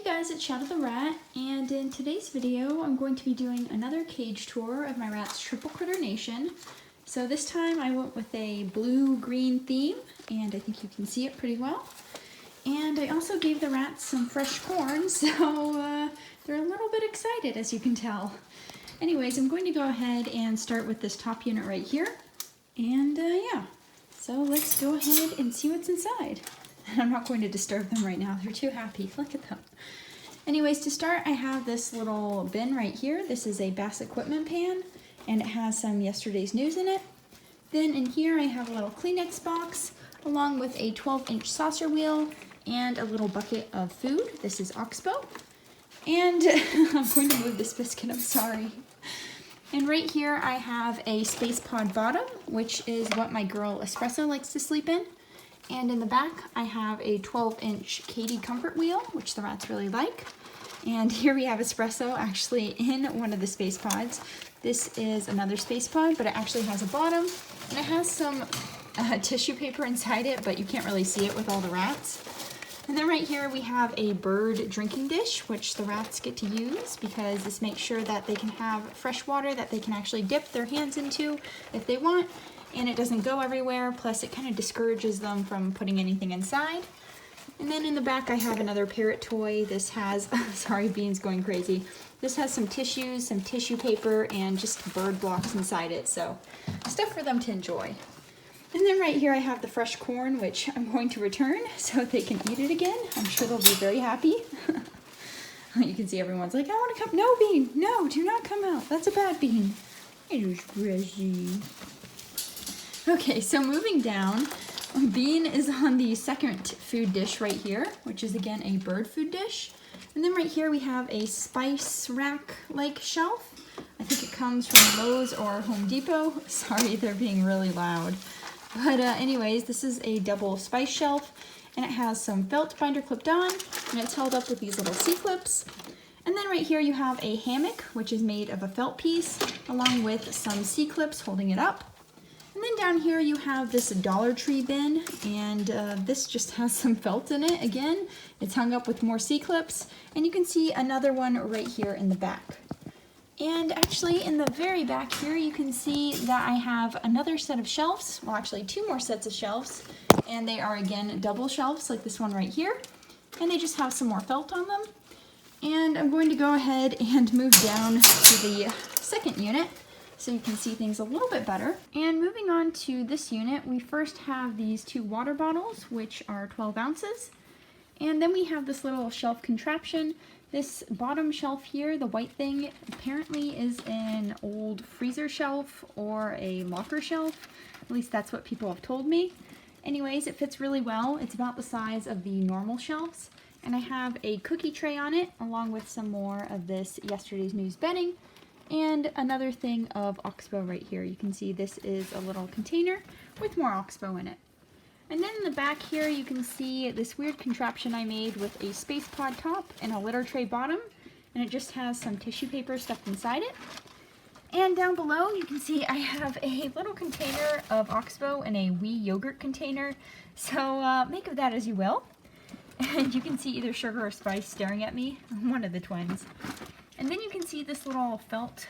guys, it's Shadow the Rat, and in today's video I'm going to be doing another cage tour of my rat's Triple Critter Nation. So this time I went with a blue-green theme, and I think you can see it pretty well. And I also gave the rats some fresh corn, so they're a little bit excited, as you can tell. Anyways, I'm going to go ahead and start with this top unit right here. And yeah, so let's go ahead and see what's inside. I'm not going to disturb them right now. They're too happy. Look at them. Anyways, to start, I have this little bin right here. This is a Bass Equipment pan, and it has some yesterday's news in it. Then in here, I have a little Kleenex box, along with a 12-inch saucer wheel and a little bucket of food. This is Oxbow. And I'm going to move this biscuit, I'm sorry. And right here, I have a Space Pod bottom, which is what my girl Espresso likes to sleep in. And in the back, I have a 12-inch Katie comfort wheel, which the rats really like. And here we have Espresso actually in one of the space pods. This is another space pod, but it actually has a bottom, and it has some tissue paper inside it, but you can't really see it with all the rats. And then right here we have a bird drinking dish, which the rats get to use because this makes sure that they can have fresh water that they can actually dip their hands into if they want. And it doesn't go everywhere, plus it kind of discourages them from putting anything inside. And then in the back I have another parrot toy. This has, sorry, Bean's going crazy. This has some tissues, some tissue paper, and just bird blocks inside it, so stuff for them to enjoy. And then right here I have the fresh corn, which I'm going to return so they can eat it again. I'm sure they'll be very happy. You can see everyone's like, I want to come. No, Bean, no, do not come out. That's a bad Bean. It is crazy. Okay, so moving down, Bean is on the second food dish right here, which is again a bird food dish. And then right here we have a spice rack-like shelf. I think it comes from Lowe's or Home Depot. Sorry, they're being really loud. But anyways, this is a double spice shelf, and it has some felt binder clipped on, and it's held up with these little C-clips. And then right here you have a hammock, which is made of a felt piece, along with some C-clips holding it up. And then down here you have this Dollar Tree bin, and this just has some felt in it. Again, it's hung up with more C-clips, and you can see another one right here in the back. And actually in the very back here you can see that I have another set of shelves, well actually two more sets of shelves, and they are again double shelves like this one right here, and they just have some more felt on them. And I'm going to go ahead and move down to the second unit, so you can see things a little bit better. And moving on to this unit, we first have these two water bottles, which are 12 ounces. And then we have this little shelf contraption. This bottom shelf here, the white thing, apparently is an old freezer shelf or a locker shelf. At least that's what people have told me. Anyways, it fits really well. It's about the size of the normal shelves. And I have a cookie tray on it, along with some more of this yesterday's news bedding. And another thing of Oxbow right here. You can see this is a little container with more Oxbow in it. And then in the back here you can see this weird contraption I made with a space pod top and a litter tray bottom. And it just has some tissue paper stuffed inside it. And down below you can see I have a little container of Oxbow and a wee yogurt container. So make of that as you will. And you can see either Sugar or Spice staring at me, one of the twins. And then you can see this little felt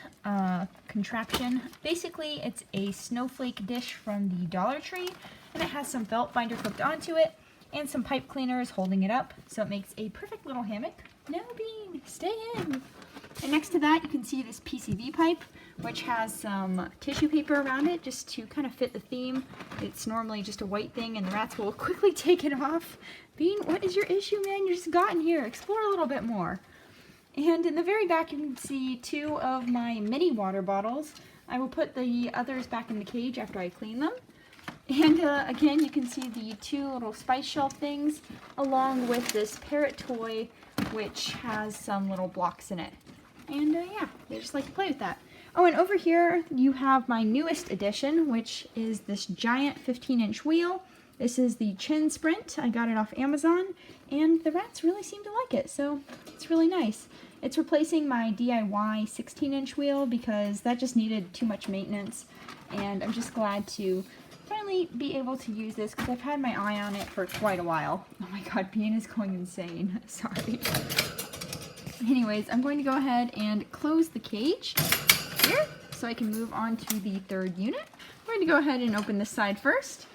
contraption. Basically, it's a snowflake dish from the Dollar Tree, and it has some felt binder clipped onto it, and some pipe cleaners holding it up, so it makes a perfect little hammock. No, Bean, stay in. And next to that, you can see this PCV pipe, which has some tissue paper around it, just to kind of fit the theme. It's normally just a white thing, and the rats will quickly take it off. Bean, what is your issue, man? You just got in here. Explore a little bit more. And in the very back you can see two of my mini water bottles. I will put the others back in the cage after I clean them. And again you can see the two little spice shelf things, along with this parrot toy, which has some little blocks in it. And yeah, they just like to play with that. Oh, and over here you have my newest addition, which is this giant 15-inch wheel. This is the Chin Sprint. I got it off Amazon, and the rats really seem to like it, so it's really nice. It's replacing my DIY 16-inch wheel because that just needed too much maintenance, and I'm just glad to finally be able to use this because I've had my eye on it for quite a while. Oh my god, Bean is going insane. Sorry. Anyways, I'm going to go ahead and close the cage here so I can move on to the third unit. I'm going to go ahead and open this side first.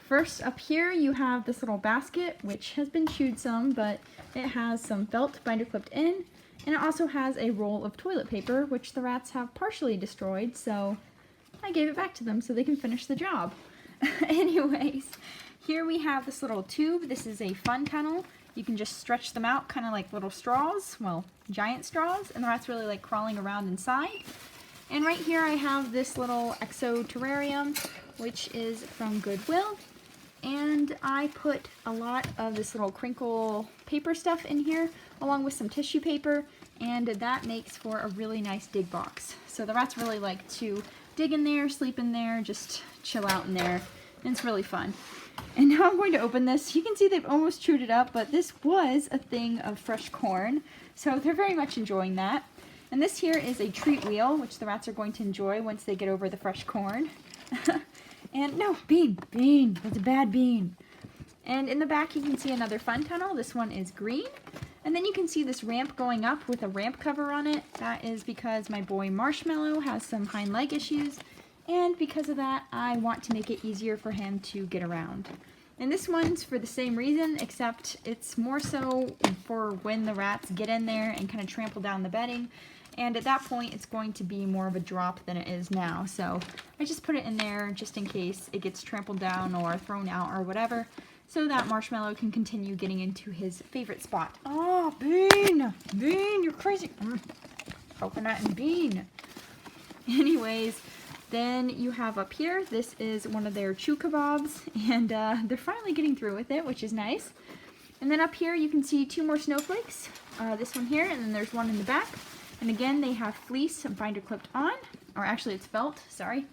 First up here you have this little basket, which has been chewed some, but it has some felt binder clipped in, and it also has a roll of toilet paper, which the rats have partially destroyed, so I gave it back to them so they can finish the job. Anyways, here we have this little tube. This is a fun tunnel. You can just stretch them out kind of like little straws, well, giant straws, and the rats really like crawling around inside. And right here I have this little exo terrarium, which is from Goodwill. And I put a lot of this little crinkle paper stuff in here, along with some tissue paper, and that makes for a really nice dig box. So the rats really like to dig in there, sleep in there, just chill out in there, and it's really fun. And now I'm going to open this. You can see they've almost chewed it up, but this was a thing of fresh corn, so they're very much enjoying that. And this here is a treat wheel, which the rats are going to enjoy once they get over the fresh corn. And no, bean, that's a bad bean. And in the back you can see another fun tunnel. This one is green. And then you can see this ramp going up with a ramp cover on it. That is because my boy Marshmallow has some hind leg issues, and because of that I want to make it easier for him to get around. And this one's for the same reason, except it's more so for when the rats get in there and kind of trample down the bedding. And at that point, it's going to be more of a drop than it is now. So I just put it in there just in case it gets trampled down or thrown out or whatever, so that Marshmallow can continue getting into his favorite spot. Oh, Bean! Bean, you're crazy. Coconut and Bean. Anyways, then you have up here, this is one of their chew kebabs, and they're finally getting through with it, which is nice. And then up here you can see two more snowflakes. This one here, and then there's one in the back. And again, they have fleece binder clipped on, or actually it's felt, sorry.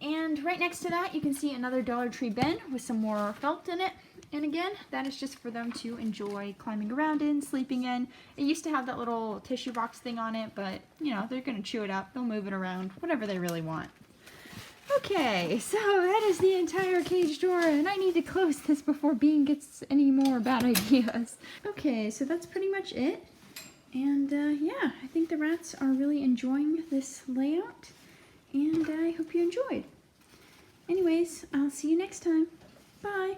And right next to that, you can see another Dollar Tree bin with some more felt in it. And again, that is just for them to enjoy climbing around in, sleeping in. It used to have that little tissue box thing on it, but you know, they're gonna chew it up, they'll move it around, whatever they really want. Okay, so that is the entire cage door, and I need to close this before Bean gets any more bad ideas. Okay, so that's pretty much it. And yeah, I think the rats are really enjoying this layout, and I hope you enjoyed. Anyways, I'll see you next time. Bye!